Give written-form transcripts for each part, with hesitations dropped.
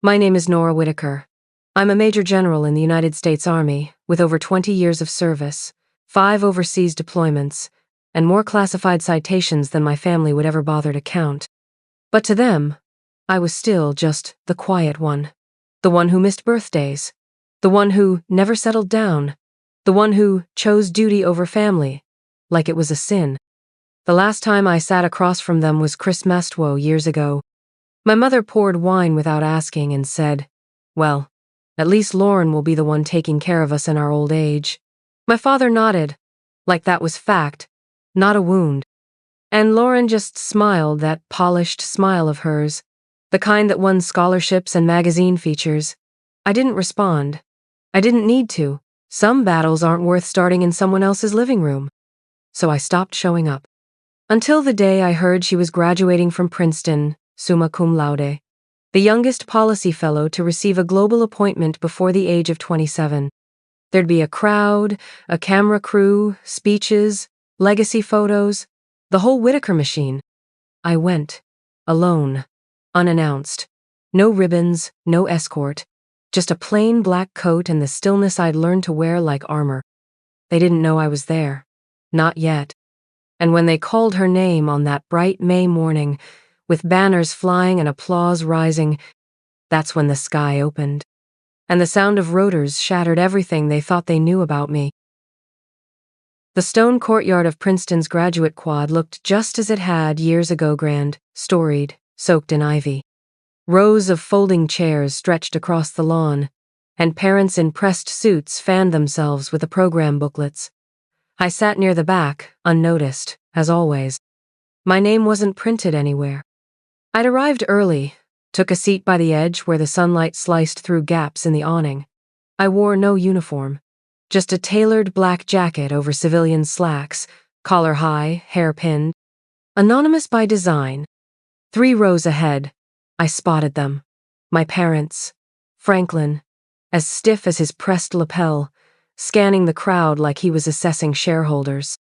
My name is Nora Whitaker. I'm a Major General in the United States Army, with over 20 years of service, 5 overseas deployments, and more classified citations than my family would ever bother to count. But to them, I was still just the quiet one. The one who missed birthdays. The one who never settled down. The one who chose duty over family, like it was a sin. The last time I sat across from them was Christmas years ago. My mother poured wine without asking and said, "Well, at least Lauren will be the one taking care of us in our old age." My father nodded, like that was fact, not a wound. And Lauren just smiled, that polished smile of hers, the kind that won scholarships and magazine features. I didn't respond. I didn't need to. Some battles aren't worth starting in someone else's living room. So I stopped showing up. Until the day I heard she was graduating from Princeton, summa cum laude, the youngest policy fellow to receive a global appointment before the age of 27. There'd be a crowd, a camera crew, speeches, legacy photos, the whole Whitaker machine. I went, alone, unannounced. No ribbons, no escort, just a plain black coat and the stillness I'd learned to wear like armor. They didn't know I was there. Not yet. And when they called her name on that bright May morning, with banners flying and applause rising, that's when the sky opened. And the sound of rotors shattered everything they thought they knew about me. The stone courtyard of Princeton's graduate quad looked just as it had years ago, grand, storied, soaked in ivy. Rows of folding chairs stretched across the lawn, and parents in pressed suits fanned themselves with the program booklets. I sat near the back, unnoticed, as always. My name wasn't printed anywhere. I'd arrived early, took a seat by the edge where the sunlight sliced through gaps in the awning. I wore no uniform, just a tailored black jacket over civilian slacks, collar high, hair pinned. Anonymous by design. 3 rows ahead, I spotted them. My parents. Franklin, as stiff as his pressed lapel, scanning the crowd like he was assessing shareholders.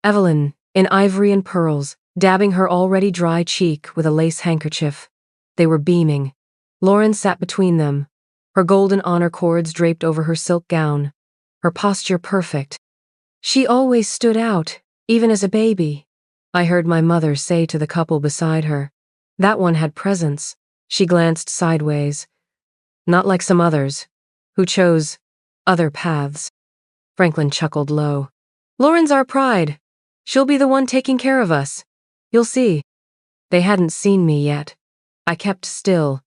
Evelyn, in ivory and pearls, dabbing her already dry cheek with a lace handkerchief. They were beaming. Lauren sat between them, her golden honor cords draped over her silk gown, her posture perfect. She always stood out, even as a baby. I heard my mother say to the couple beside her, "That one had presence." She glanced sideways. Not like some others, who chose other paths. Franklin chuckled low. "Lauren's our pride. She'll be the one taking care of us. You'll see." They hadn't seen me yet. I kept still,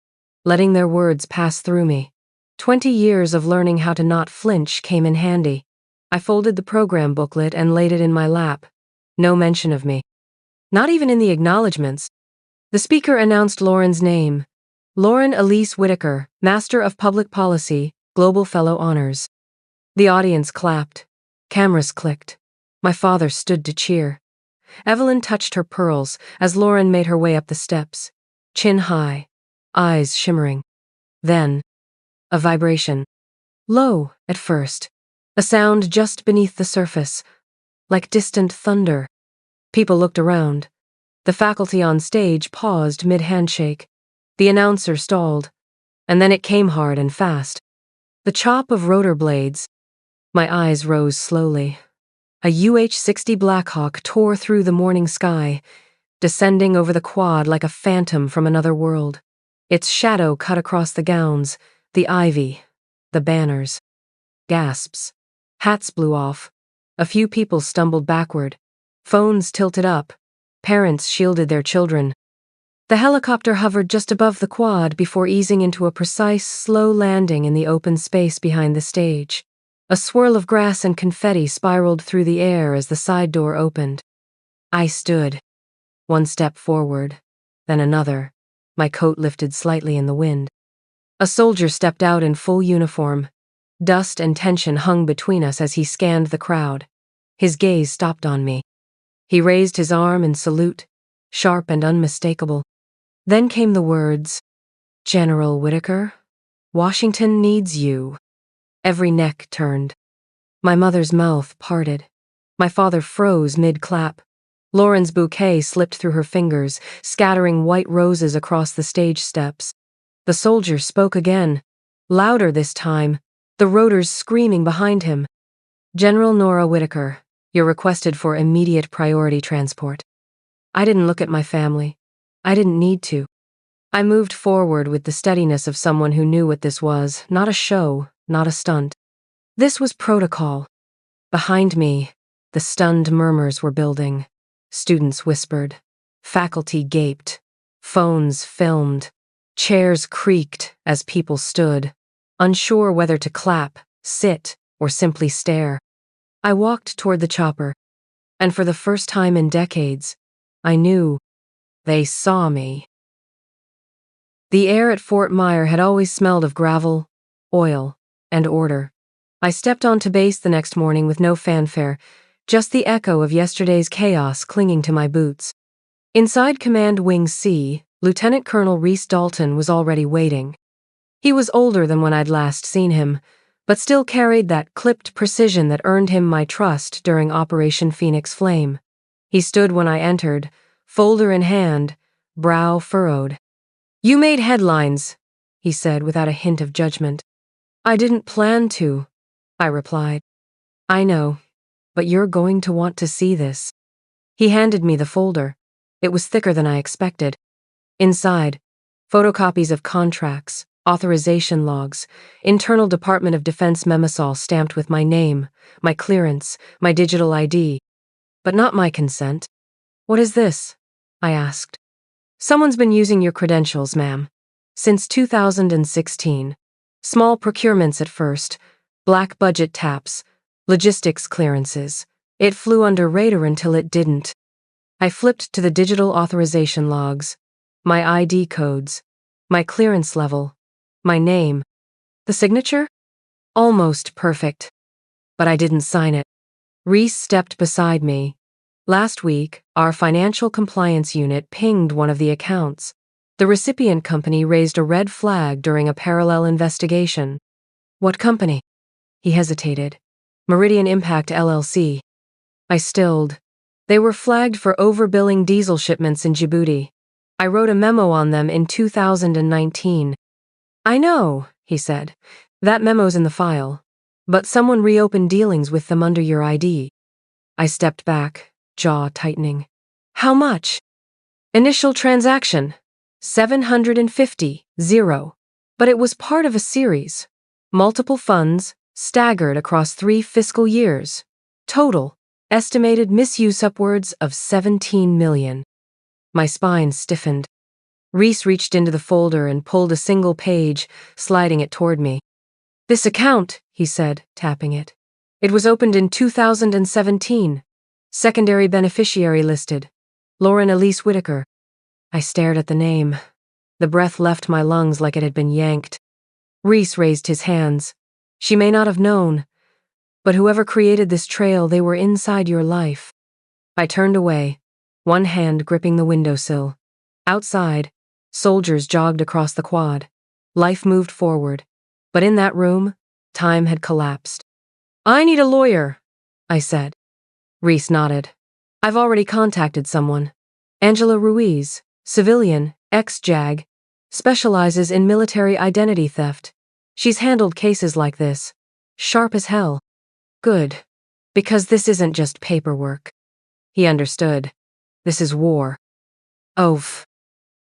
letting their words pass through me. 20 years of learning how to not flinch came in handy. I folded the program booklet and laid it in my lap. No mention of me. Not even in the acknowledgments. The speaker announced Lauren's name. Lauren Elise Whitaker, Master of Public Policy, Global Fellow Honors. The audience clapped. Cameras clicked. My father stood to cheer. Evelyn touched her pearls as Lauren made her way up the steps. Chin high, eyes shimmering. Then, a vibration. Low, at first. A sound just beneath the surface, like distant thunder. People looked around. The faculty on stage paused mid-handshake. The announcer stalled. And then it came hard and fast. The chop of rotor blades. My eyes rose slowly. A UH-60 Blackhawk tore through the morning sky, descending over the quad like a phantom from another world. Its shadow cut across the gowns, the ivy, the banners. Gasps. Hats blew off. A few people stumbled backward. Phones tilted up. Parents shielded their children. The helicopter hovered just above the quad before easing into a precise, slow landing in the open space behind the stage. A swirl of grass and confetti spiraled through the air as the side door opened. I stood. One step forward, then another, my coat lifted slightly in the wind. A soldier stepped out in full uniform. Dust and tension hung between us as he scanned the crowd. His gaze stopped on me. He raised his arm in salute, sharp and unmistakable. Then came the words, "General Whitaker, Washington needs you." Every neck turned. My mother's mouth parted. My father froze mid-clap. Lauren's bouquet slipped through her fingers, scattering white roses across the stage steps. The soldier spoke again, louder this time, the rotors screaming behind him. General Nora Whitaker, you're requested for immediate priority transport. I didn't look at my family. I didn't need to. I moved forward with the steadiness of someone who knew what this was, not a show, not a stunt. This was protocol. Behind me, the stunned murmurs were building. Students whispered. Faculty gaped. Phones filmed. Chairs creaked as people stood, unsure whether to clap, sit, or simply stare. I walked toward the chopper, and for the first time in decades, I knew they saw me. The air at Fort Myer had always smelled of gravel, oil, and order. I stepped onto base the next morning with no fanfare, just the echo of yesterday's chaos clinging to my boots. Inside Command Wing C, Lieutenant Colonel Reese Dalton was already waiting. He was older than when I'd last seen him, but still carried that clipped precision that earned him my trust during Operation Phoenix Flame. He stood when I entered, folder in hand, brow furrowed. "You made headlines," he said without a hint of judgment. "I didn't plan to," I replied. "I know, but you're going to want to see this." He handed me the folder. It was thicker than I expected. Inside, photocopies of contracts, authorization logs, internal Department of Defense memosol stamped with my name, my clearance, my digital ID. But not my consent. "What is this?" I asked. "Someone's been using your credentials, ma'am. Since 2016. Small procurements at first, black budget taps, logistics clearances. It flew under radar until it didn't." I flipped to the digital authorization logs, my ID codes, my clearance level, my name. The signature? Almost perfect. But I didn't sign it. Reese stepped beside me. "Last week, our financial compliance unit pinged one of the accounts. The recipient company raised a red flag during a parallel investigation." "What company?" He hesitated. "Meridian Impact LLC. I stilled. "They were flagged for overbilling diesel shipments in Djibouti. I wrote a memo on them in 2019. "I know," he said. "That memo's in the file. But someone reopened dealings with them under your ID." I stepped back, jaw tightening. "How much?" "Initial transaction. 750, zero. But it was part of a series. Multiple funds, staggered across 3 fiscal years. Total. Estimated misuse upwards of 17 million. My spine stiffened. Reese reached into the folder and pulled a single page, sliding it toward me. "This account," he said, tapping it. "It was opened in 2017. Secondary beneficiary listed. Lauren Elise Whitaker." I stared at the name. The breath left my lungs like it had been yanked. Reese raised his hands. "She may not have known, but whoever created this trail, they were inside your life." I turned away, one hand gripping the windowsill. Outside, soldiers jogged across the quad. Life moved forward. But in that room, time had collapsed. "I need a lawyer," I said. Reese nodded. "I've already contacted someone. Angela Ruiz, civilian, ex-JAG, specializes in military identity theft. She's handled cases like this. Sharp as hell." "Good. Because this isn't just paperwork." He understood. "This is war." Oof.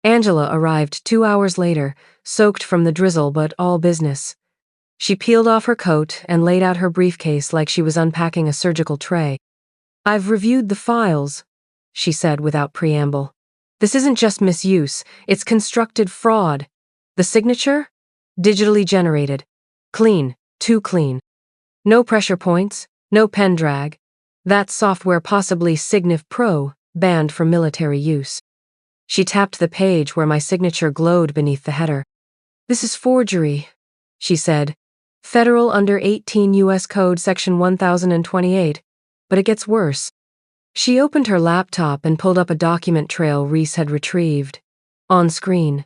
Angela arrived 2 hours later, soaked from the drizzle but all business. She peeled off her coat and laid out her briefcase like she was unpacking a surgical tray. "I've reviewed the files," she said without preamble. "This isn't just misuse, it's constructed fraud. The signature? Digitally generated. Clean, too clean. No pressure points, no pen drag. That software possibly Signif Pro, banned for military use." She tapped the page where my signature glowed beneath the header. "This is forgery," she said. "Federal under 18 U.S. Code Section 1028. But it gets worse." She opened her laptop and pulled up a document trail Reese had retrieved. On screen,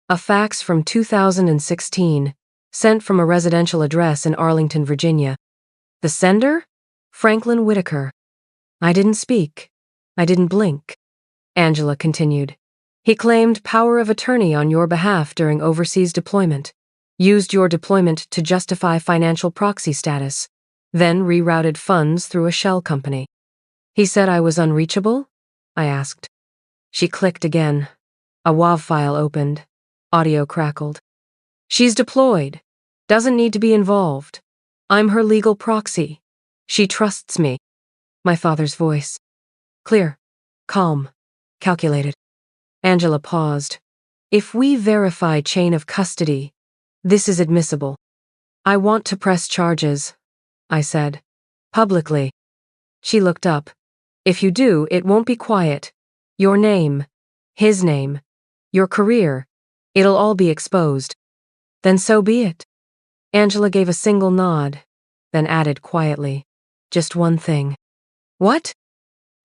a fax from 2016, sent from a residential address in Arlington, Virginia. The sender? Franklin Whitaker. I didn't speak. I didn't blink. Angela continued. He claimed power of attorney on your behalf during overseas deployment, used your deployment to justify financial proxy status, then rerouted funds through a shell company. He said I was unreachable? I asked. She clicked again. A WAV file opened. Audio crackled. She's deployed. Doesn't need to be involved. I'm her legal proxy. She trusts me. My father's voice. Clear. Calm. Calculated. Angela paused. If we verify chain of custody, this is admissible. I want to press charges, I said. Publicly. She looked up. If you do, it won't be quiet. Your name. His name. Your career. It'll all be exposed. Then so be it. Angela gave a single nod, then added quietly. Just one thing. What?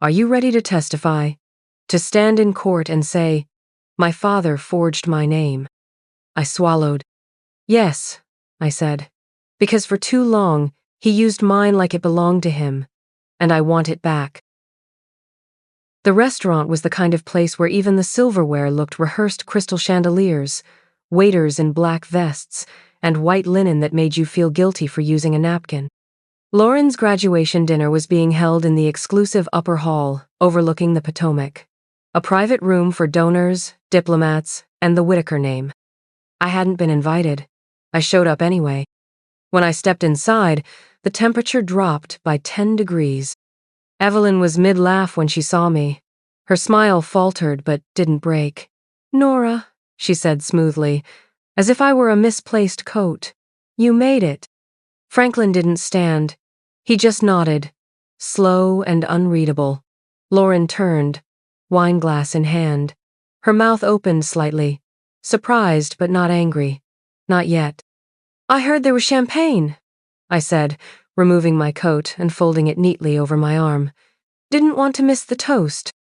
Are you ready to testify? To stand in court and say, my father forged my name? I swallowed. Yes, I said, because for too long, he used mine like it belonged to him, and I want it back. The restaurant was the kind of place where even the silverware looked rehearsed crystal chandeliers, waiters in black vests, and white linen that made you feel guilty for using a napkin. Lauren's graduation dinner was being held in the exclusive upper hall overlooking the Potomac, a private room for donors, diplomats, and the Whitaker name. I hadn't been invited. I showed up anyway. When I stepped inside, the temperature dropped by 10 degrees. Evelyn was mid-laugh when she saw me. Her smile faltered but didn't break. Nora, she said smoothly, as if I were a misplaced coat. You made it. Franklin didn't stand. He just nodded, slow and unreadable. Lauren turned, wineglass in hand. Her mouth opened slightly, surprised but not angry. Not yet. I heard there was champagne, I said, removing my coat and folding it neatly over my arm. Didn't want to miss the toast.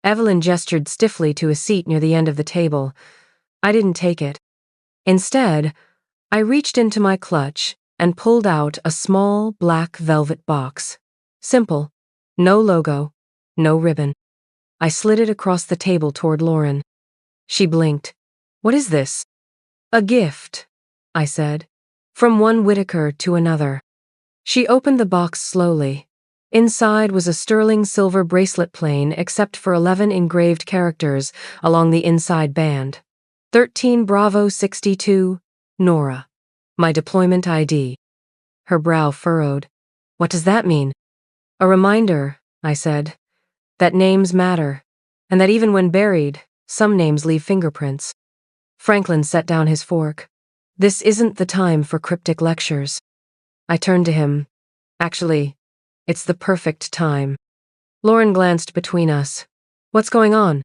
Evelyn gestured stiffly to a seat near the end of the table. I didn't take it. Instead, I reached into my clutch and pulled out a small black velvet box. Simple. No logo. No ribbon. I slid it across the table toward Lauren. She blinked. What is this? A gift, I said. From one Whitaker to another. She opened the box slowly. Inside was a sterling silver bracelet plain except for 11 engraved characters along the inside band. 13 Bravo 62, Nora. My deployment ID. Her brow furrowed. What does that mean? A reminder, I said, that names matter, and that even when buried, some names leave fingerprints. Franklin set down his fork. This isn't the time for cryptic lectures. I turned to him. Actually, it's the perfect time. Lauren glanced between us. What's going on?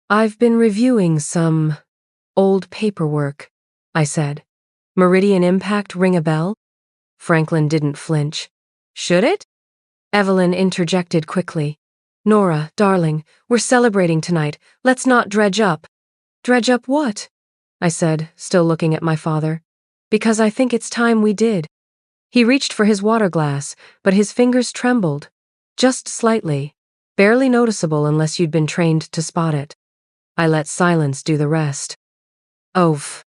I've been reviewing some old paperwork, I said. Meridian Impact ring a bell? Franklin didn't flinch. Should it? Evelyn interjected quickly. Nora, darling, we're celebrating tonight. Let's not dredge up. Dredge up what? I said, still looking at my father. Because I think it's time we did. He reached for his water glass, but his fingers trembled. Just slightly. Barely noticeable unless you'd been trained to spot it. I let silence do the rest. Oof.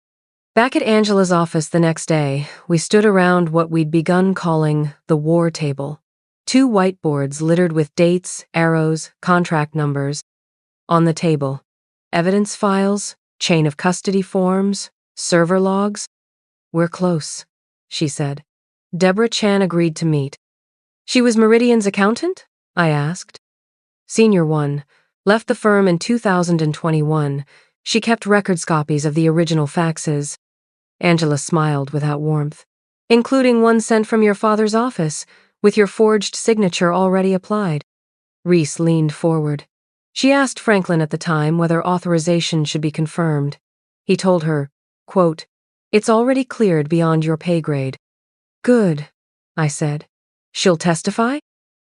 Back at Angela's office the next day, we stood around what we'd begun calling the war table. 2 whiteboards littered with dates, arrows, contract numbers. On the table, evidence files, chain of custody forms, server logs. We're close, she said. Deborah Chan agreed to meet. She was Meridian's accountant? I asked. Senior one. Left the firm in 2021. She kept records copies of the original faxes. Angela smiled without warmth. Including one sent from your father's office, with your forged signature already applied. Reese leaned forward. She asked Franklin at the time whether authorization should be confirmed. He told her, quote, "It's already cleared beyond your pay grade." Good, I said. She'll testify?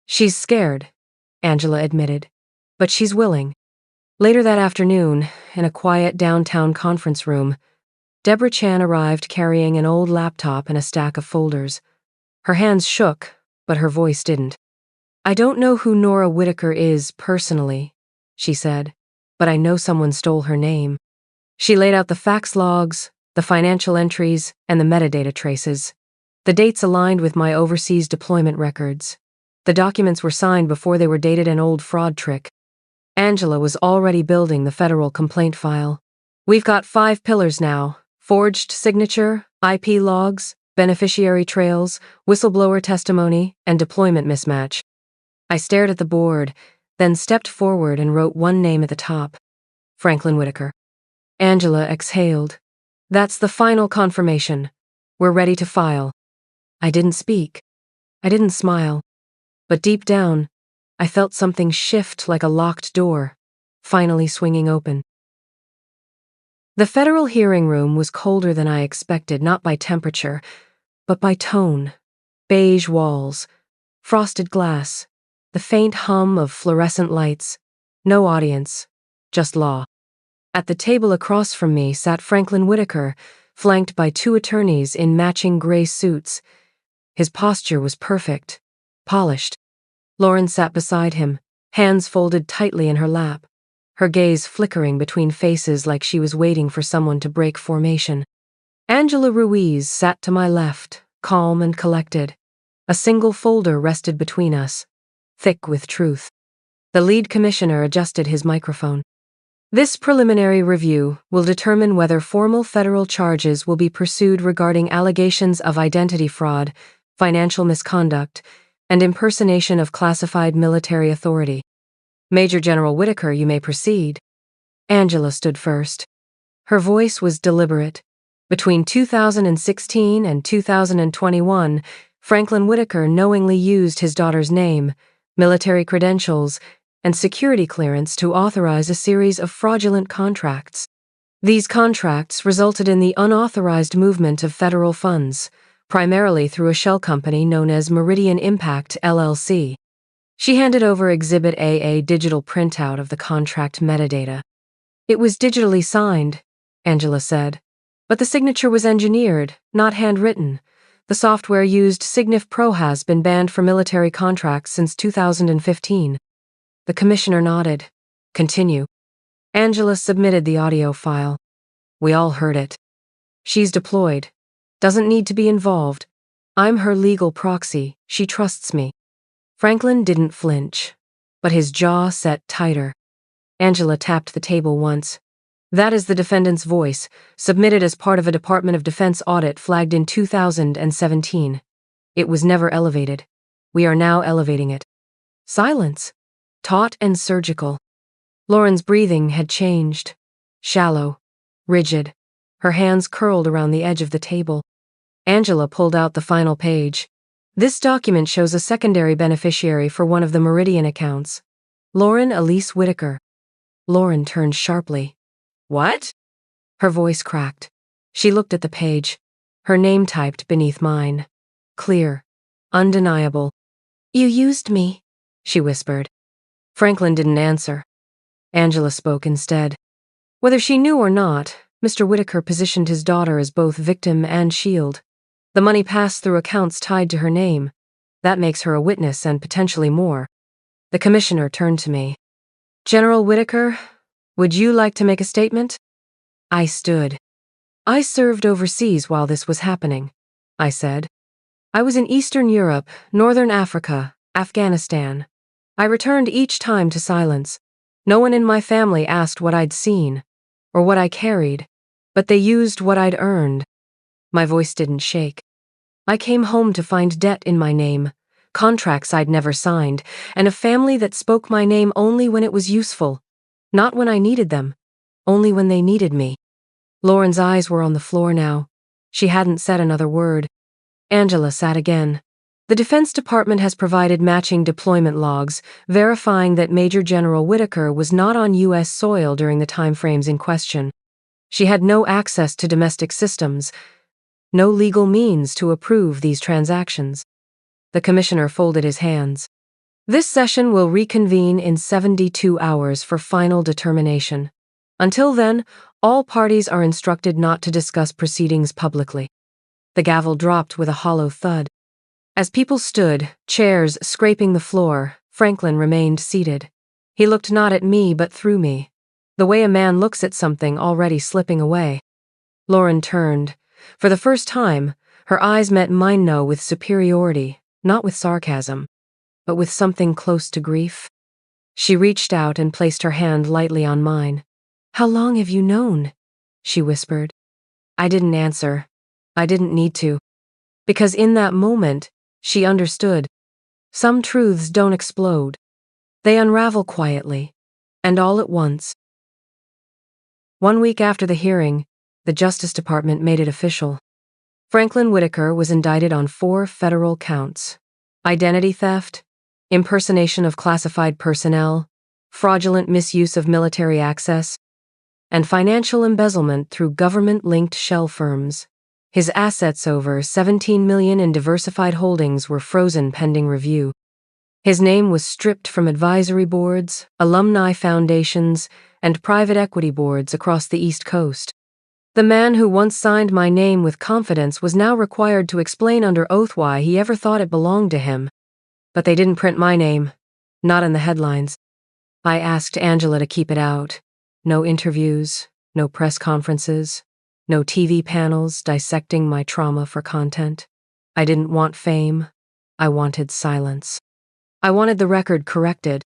She's scared, Angela admitted. But she's willing. Later that afternoon, in a quiet downtown conference room, Deborah Chan arrived carrying an old laptop and a stack of folders. Her hands shook, but her voice didn't. I don't know who Nora Whitaker is personally, she said, but I know someone stole her name. She laid out the fax logs, the financial entries, and the metadata traces. The dates aligned with my overseas deployment records. The documents were signed before they were dated, an old fraud trick. Angela was already building the federal complaint file. We've got 5 pillars now: forged signature, IP logs, beneficiary trails, whistleblower testimony, and deployment mismatch. I stared at the board, then stepped forward and wrote one name at the top: Franklin Whitaker. Angela exhaled. That's the final confirmation. We're ready to file. I didn't speak. I didn't smile. But deep down, I felt something shift, like a locked door, finally swinging open. The federal hearing room was colder than I expected, not by temperature, but by tone. Beige walls, frosted glass, the faint hum of fluorescent lights. No audience, just law. At the table across from me sat Franklin Whitaker, flanked by 2 attorneys in matching gray suits. His posture was perfect, polished. Lauren sat beside him, hands folded tightly in her lap, her gaze flickering between faces like she was waiting for someone to break formation. Angela Ruiz sat to my left, calm and collected. A single folder rested between us, thick with truth. The lead commissioner adjusted his microphone. This preliminary review will determine whether formal federal charges will be pursued regarding allegations of identity fraud, financial misconduct, and impersonation of classified military authority. Major General Whitaker, you may proceed. Angela stood first. Her voice was deliberate. Between 2016 and 2021, Franklin Whitaker knowingly used his daughter's name, military credentials, and security clearance to authorize a series of fraudulent contracts. These contracts resulted in the unauthorized movement of federal funds, primarily through a shell company known as Meridian Impact, LLC. She handed over Exhibit A, a digital printout of the contract metadata. It was digitally signed, Angela said, but the signature was engineered, not handwritten. The software used Signif Pro has been banned for military contracts since 2015. The commissioner nodded. Continue. Angela submitted the audio file. We all heard it. She's deployed. Doesn't need to be involved. I'm her legal proxy. She trusts me. Franklin didn't flinch, but his jaw set tighter. Angela tapped the table once. That is the defendant's voice, submitted as part of a Department of Defense audit flagged in 2017. It was never elevated. We are now elevating it. Silence. Taut and surgical. Lauren's breathing had changed. Shallow. Rigid. Her hands curled around the edge of the table. Angela pulled out the final page. This document shows a secondary beneficiary for one of the Meridian accounts. Lauren Elise Whitaker. Lauren turned sharply. What? Her voice cracked. She looked at the page. Her name typed beneath mine. Clear. Undeniable. You used me, she whispered. Franklin didn't answer. Angela spoke instead. Whether she knew or not, Mr. Whitaker positioned his daughter as both victim and shield. The money passed through accounts tied to her name. That makes her a witness and potentially more. The commissioner turned to me. General Whitaker, would you like to make a statement? I stood. I served overseas while this was happening, I said. I was in Eastern Europe, Northern Africa, Afghanistan. I returned each time to silence. No one in my family asked what I'd seen, or what I carried, but they used what I'd earned. My voice didn't shake. I came home to find debt in my name, contracts I'd never signed, and a family that spoke my name only when it was useful. Not when I needed them, only when they needed me. Lauren's eyes were on the floor now. She hadn't said another word. Angela sat again. The Defense Department has provided matching deployment logs, verifying that Major General Whitaker was not on U.S. soil during the timeframes in question. She had no access to domestic systems, no legal means to approve these transactions. The commissioner folded his hands. This session will reconvene in 72 hours for final determination. Until then, all parties are instructed not to discuss proceedings publicly. The gavel dropped with a hollow thud. As people stood, chairs scraping the floor, Franklin remained seated. He looked not at me but through me. The way a man looks at something already slipping away. Lauren turned. For the first time, her eyes met mine with superiority, not with sarcasm, but with something close to grief. She reached out and placed her hand lightly on mine. "How long have you known?" she whispered. I didn't answer. I didn't need to. Because in that moment, she understood. Some truths don't explode. They unravel quietly, and all at once. 1 week after the hearing, the Justice Department made it official. Franklin Whitaker was indicted on 4 federal counts: identity theft, impersonation of classified personnel, fraudulent misuse of military access, and financial embezzlement through government-linked shell firms. His assets, over $17 million in diversified holdings, were frozen pending review. His name was stripped from advisory boards, alumni foundations, and private equity boards across the East Coast. The man who once signed my name with confidence was now required to explain under oath why he ever thought it belonged to him. But they didn't print my name, not in the headlines. I asked Angela to keep it out. No interviews, no press conferences, no TV panels dissecting my trauma for content. I didn't want fame. I wanted silence. I wanted the record corrected.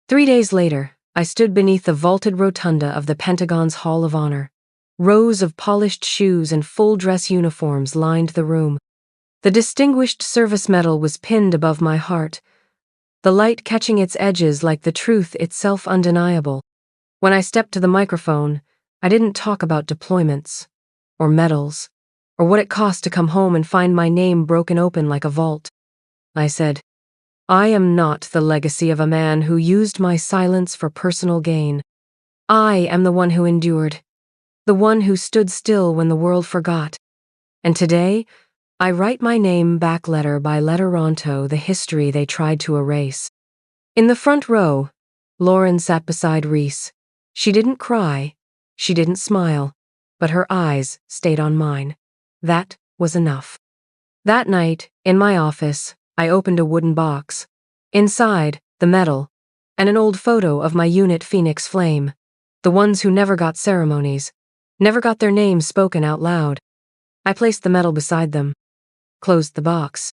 3 days later, I stood beneath the vaulted rotunda of the Pentagon's Hall of Honor. Rows of polished shoes and full-dress uniforms lined the room. The Distinguished Service Medal was pinned above my heart, the light catching its edges like the truth itself undeniable. When I stepped to the microphone, I didn't talk about deployments, or medals, or what it cost to come home and find my name broken open like a vault. I said, "I am not the legacy of a man who used my silence for personal gain. I am the one who endured, the one who stood still when the world forgot. And today, I write my name back letter by letter onto the history they tried to erase." In the front row, Lauren sat beside Reese. She didn't cry, she didn't smile, but her eyes stayed on mine. That was enough. That night, in my office, I opened a wooden box. Inside, the medal, and an old photo of my unit Phoenix Flame, the ones who never got ceremonies, never got their names spoken out loud. I placed the medal beside them, closed the box,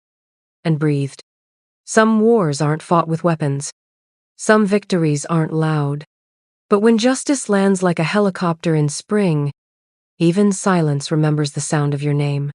and breathed. Some wars aren't fought with weapons. Some victories aren't loud. But when justice lands like a helicopter in spring, even silence remembers the sound of your name.